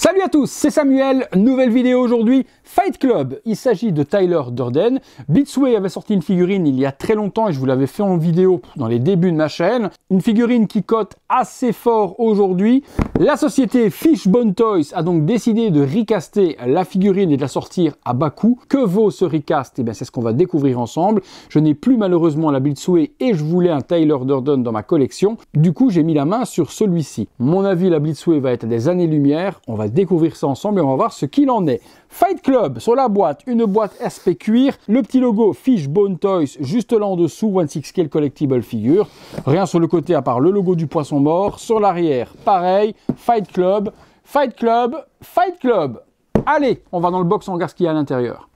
Salut à tous, c'est Samuel, nouvelle vidéo aujourd'hui, Fight Club. Il s'agit de Tyler Durden. Blitzway avait sorti une figurine il y a très longtemps et je vous l'avais fait en vidéo dans les débuts de ma chaîne. Une figurine qui cote assez fort aujourd'hui. La société Fishbone Toys a donc décidé de recaster la figurine et de la sortir à bas coût. Que vaut ce recast? Eh bien, c'est ce qu'on va découvrir ensemble. Je n'ai plus malheureusement la Blitzway et je voulais un Tyler Durden dans ma collection. Du coup, j'ai mis la main sur celui-ci. Mon avis, la Blitzway va être à des années-lumière. On va découvrir ça ensemble et on va voir ce qu'il en est. Fight Club, sur la boîte, une boîte SP cuir, le petit logo Fishbone Toys juste là en dessous, 16 Scale Collectible Figure. Rien sur le côté à part le logo du poisson mort. Sur l'arrière, pareil, Fight Club, Fight Club, Fight Club. Allez, on va dans le box, on regarde ce qu'il y a à l'intérieur.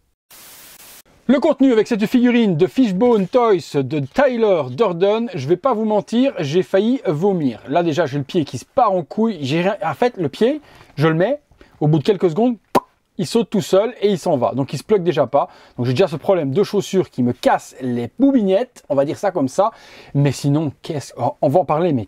Le contenu avec cette figurine de Fishbone Toys de Tyler Durden, je vais pas vous mentir, j'ai failli vomir. Là déjà, j'ai le pied qui se part en couille. En fait, le pied, je le mets, au bout de quelques secondes, il saute tout seul et il s'en va. Donc il se plug déjà pas. Donc j'ai déjà ce problème de chaussures qui me casse les boubignettes, on va dire ça comme ça. Mais sinon, on va en parler, mais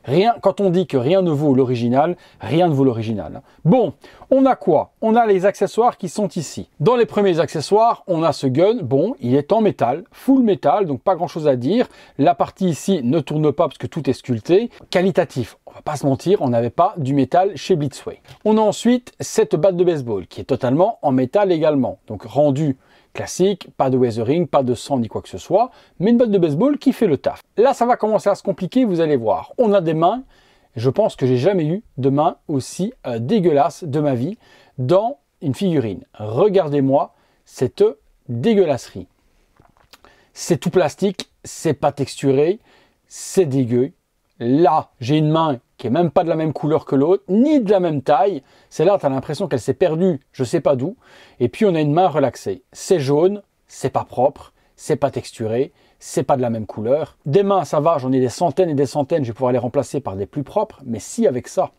rien, quand on dit que rien ne vaut l'original, rien ne vaut l'original. Bon, on a quoi? On a les accessoires qui sont ici. Dans les premiers accessoires, on a ce gun. Bon, il est en métal, full métal, donc pas grand chose à dire. La partie ici ne tourne pas parce que tout est sculpté. Qualitatif, on va pas se mentir, on n'avait pas du métal chez Blitzway. On a ensuite cette batte de baseball qui est totalement en métal également. Donc rendu classique, pas de weathering, pas de sang ni quoi que ce soit, mais une batte de baseball qui fait le taf. Là, ça va commencer à se compliquer, vous allez voir. On a des mains, je pense que j'ai jamais eu de mains aussi dégueulasses de ma vie dans une figurine. Regardez-moi cette dégueulasserie. C'est tout plastique, c'est pas texturé, c'est dégueu. Là, j'ai une main qui est même pas de la même couleur que l'autre, ni de la même taille. C'est là, tu as l'impression qu'elle s'est perdue, je sais pas d'où. Et puis, on a une main relaxée. C'est jaune, c'est pas propre, c'est pas texturé, c'est pas de la même couleur. Des mains, ça va, j'en ai des centaines et des centaines, je vais pouvoir les remplacer par des plus propres, mais si avec ça.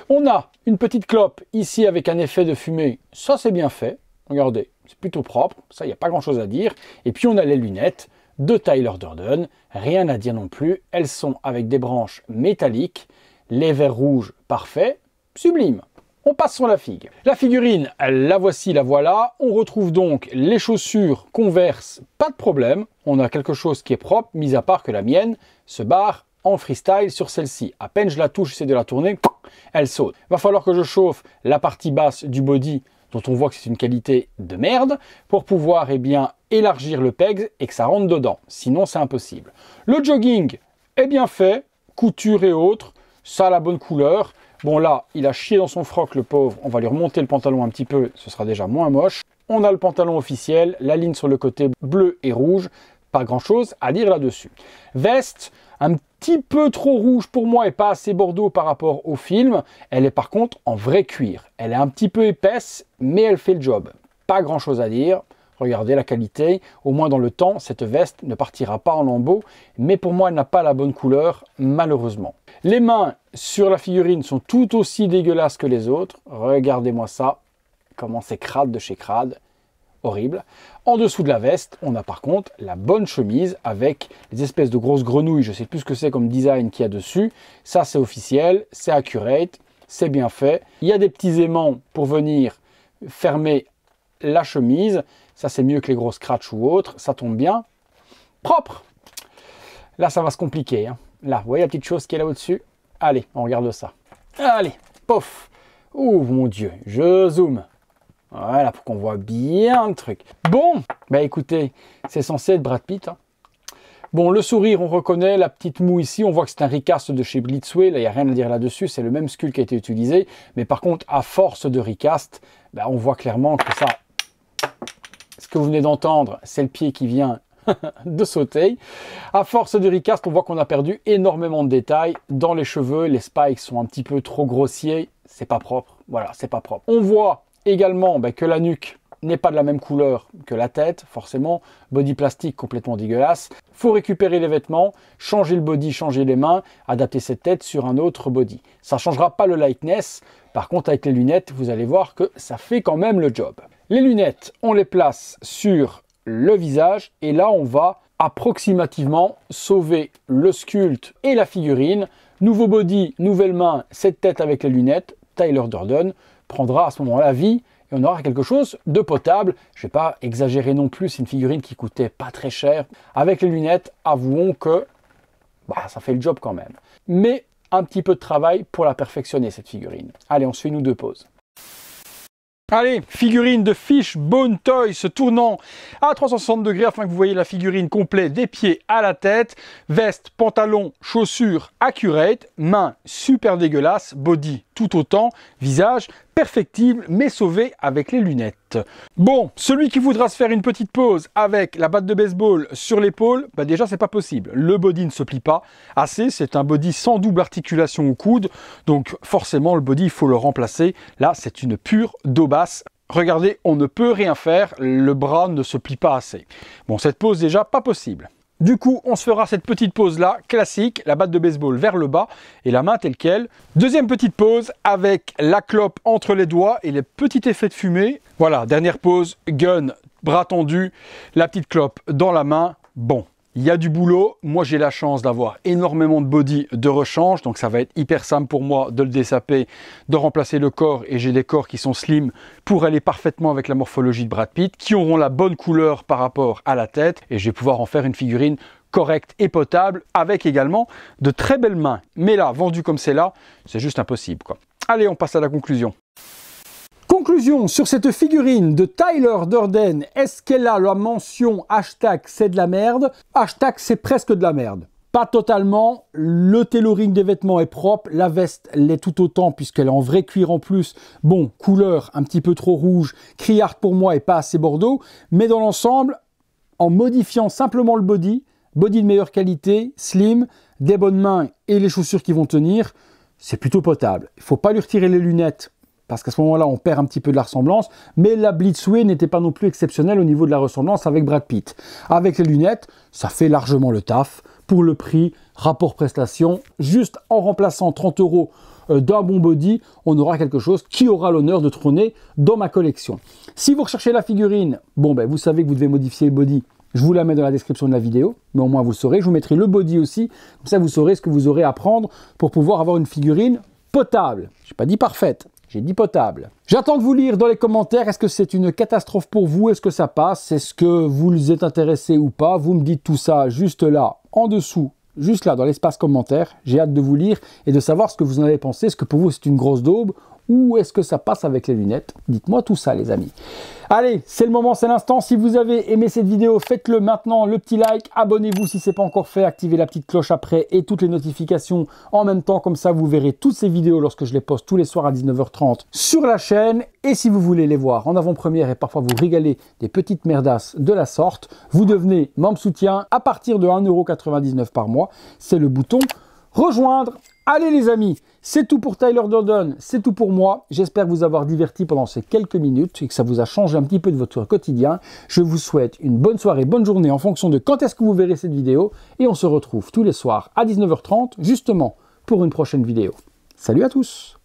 On a une petite clope ici avec un effet de fumée, ça c'est bien fait. Regardez, c'est plutôt propre, ça, il n'y a pas grand-chose à dire. Et puis, on a les lunettes de Tyler Durden, rien à dire non plus, elles sont avec des branches métalliques, les verres rouges parfaits, sublime. On passe sur la figue. La figurine, la voici, la voilà. On retrouve donc les chaussures Converse, pas de problème. On a quelque chose qui est propre, mis à part que la mienne se barre en freestyle sur celle-ci. À peine je la touche, j'essaie de la tourner, elle saute. Il va falloir que je chauffe la partie basse du body, dont on voit que c'est une qualité de merde, pour pouvoir élargir le pegs et que ça rentre dedans. Sinon, c'est impossible. Le jogging est bien fait, couture et autres, ça a la bonne couleur. Bon là, il a chié dans son froc, le pauvre. On va lui remonter le pantalon un petit peu, ce sera déjà moins moche. On a le pantalon officiel, la ligne sur le côté bleu et rouge. Pas grand-chose à dire là-dessus. Veste, un petit peu trop rouge pour moi et pas assez bordeaux par rapport au film. Elle est par contre en vrai cuir. Elle est un petit peu épaisse, mais elle fait le job. Pas grand-chose à dire. Regardez la qualité. Au moins dans le temps, cette veste ne partira pas en lambeaux. Mais pour moi, elle n'a pas la bonne couleur, malheureusement. Les mains sur la figurine sont tout aussi dégueulasses que les autres. Regardez-moi ça. Comment c'est crade de chez crade. Horrible. En dessous de la veste, on a par contre la bonne chemise avec les espèces de grosses grenouilles. Je sais plus ce que c'est comme design qu'il y a dessus. Ça, c'est officiel, c'est accurate, c'est bien fait. Il y a des petits aimants pour venir fermer la chemise. Ça, c'est mieux que les gros scratchs ou autres. Ça tombe bien. Propre. Là, ça va se compliquer. Hein. Là, vous voyez la petite chose qui est là au-dessus? Allez, on regarde ça. Allez, pof. Ouh, mon Dieu, je zoome. Voilà, pour qu'on voit bien le truc. Bon, bah écoutez, c'est censé être Brad Pitt. Hein. Bon, le sourire, on reconnaît. La petite moue ici, on voit que c'est un recast de chez Blitzway. Là, il n'y a rien à dire là-dessus. C'est le même sculpt qui a été utilisé. Mais par contre, à force de recast, bah, on voit clairement que ça... Ce que vous venez d'entendre, c'est le pied qui vient de sauter. À force de recast, on voit qu'on a perdu énormément de détails. Dans les cheveux, les spikes sont un petit peu trop grossiers. C'est pas propre. Voilà, c'est pas propre. On voit également que la nuque n'est pas de la même couleur que la tête, forcément. Body plastique complètement dégueulasse. Faut récupérer les vêtements, changer le body, changer les mains, adapter cette tête sur un autre body. Ça ne changera pas le lightness. Par contre, avec les lunettes, vous allez voir que ça fait quand même le job. Les lunettes, on les place sur le visage et là, on va approximativement sauver le sculpte et la figurine. Nouveau body, nouvelle main, cette tête avec les lunettes. Tyler Durden prendra à ce moment-là vie et on aura quelque chose de potable. Je ne vais pas exagérer non plus, c'est une figurine qui coûtait pas très cher. Avec les lunettes, avouons que ça fait le job quand même. Mais un petit peu de travail pour la perfectionner cette figurine. Allez, on se fait une ou deux pauses. Allez, figurine de Fishbone Toys tournant à 360 degrés afin que vous voyez la figurine complète des pieds à la tête. Veste, pantalon, chaussures accurate, main super dégueulasse, body tout autant, visage perfectible mais sauvé avec les lunettes. Bon, celui qui voudra se faire une petite pause avec la batte de baseball sur l'épaule, déjà c'est pas possible. Le body ne se plie pas assez, c'est un body sans double articulation au coude, donc forcément le body il faut le remplacer. Là c'est une pure daubasse. Regardez, on ne peut rien faire, le bras ne se plie pas assez. Bon, cette pose déjà pas possible. Du coup, on se fera cette petite pause là, classique, la batte de baseball vers le bas et la main telle quelle. Deuxième petite pause avec la clope entre les doigts et les petits effets de fumée. Voilà, dernière pause, gun, bras tendu, la petite clope dans la main. Bon, il y a du boulot. Moi, j'ai la chance d'avoir énormément de body de rechange, donc ça va être hyper simple pour moi de le dessaper, de remplacer le corps, et j'ai des corps qui sont slim pour aller parfaitement avec la morphologie de Brad Pitt, qui auront la bonne couleur par rapport à la tête, et je vais pouvoir en faire une figurine correcte et potable, avec également de très belles mains. Mais là, vendu comme c'est là, c'est juste impossible, quoi. Allez, on passe à la conclusion. Conclusion sur cette figurine de Tyler Durden, est-ce qu'elle a la mention hashtag c'est de la merde? Hashtag c'est presque de la merde. Pas totalement, le tailoring des vêtements est propre, la veste l'est tout autant puisqu'elle est en vrai cuir en plus. Bon, couleur un petit peu trop rouge, criard pour moi et pas assez bordeaux, mais dans l'ensemble, en modifiant simplement le body de meilleure qualité, slim, des bonnes mains et les chaussures qui vont tenir, c'est plutôt potable. Il ne faut pas lui retirer les lunettes, parce qu'à ce moment-là, on perd un petit peu de la ressemblance, mais la Blitzway n'était pas non plus exceptionnelle au niveau de la ressemblance avec Brad Pitt. Avec les lunettes, ça fait largement le taf. Pour le prix, rapport prestation, juste en remplaçant 30 € d'un bon body, on aura quelque chose qui aura l'honneur de trôner dans ma collection. Si vous recherchez la figurine, vous savez que vous devez modifier le body. Je vous la mets dans la description de la vidéo, mais au moins vous le saurez. Je vous mettrai le body aussi, comme ça vous saurez ce que vous aurez à prendre pour pouvoir avoir une figurine potable. Je n'ai pas dit parfaite. J'ai dit potable. J'attends de vous lire dans les commentaires. Est-ce que c'est une catastrophe pour vous? Est-ce que ça passe? Est-ce que vous êtes intéressé ou pas? Vous me dites tout ça juste là, en dessous, juste là, dans l'espace commentaire. J'ai hâte de vous lire et de savoir ce que vous en avez pensé. Est-ce que pour vous c'est une grosse daube? Ou est-ce que ça passe avec les lunettes? Dites-moi tout ça, les amis. Allez, c'est le moment, c'est l'instant. Si vous avez aimé cette vidéo, faites-le maintenant, le petit like. Abonnez-vous si ce n'est pas encore fait. Activez la petite cloche après et toutes les notifications en même temps. Comme ça, vous verrez toutes ces vidéos lorsque je les poste tous les soirs à 19h30 sur la chaîne. Et si vous voulez les voir en avant-première et parfois vous régaler des petites merdasses de la sorte, vous devenez membre soutien à partir de 1,99 € par mois. C'est le bouton rejoindre. Allez les amis, c'est tout pour Tyler Durden, c'est tout pour moi. J'espère vous avoir diverti pendant ces quelques minutes et que ça vous a changé un petit peu de votre quotidien. Je vous souhaite une bonne soirée, bonne journée en fonction de quand est-ce que vous verrez cette vidéo. Et on se retrouve tous les soirs à 19h30 justement pour une prochaine vidéo. Salut à tous!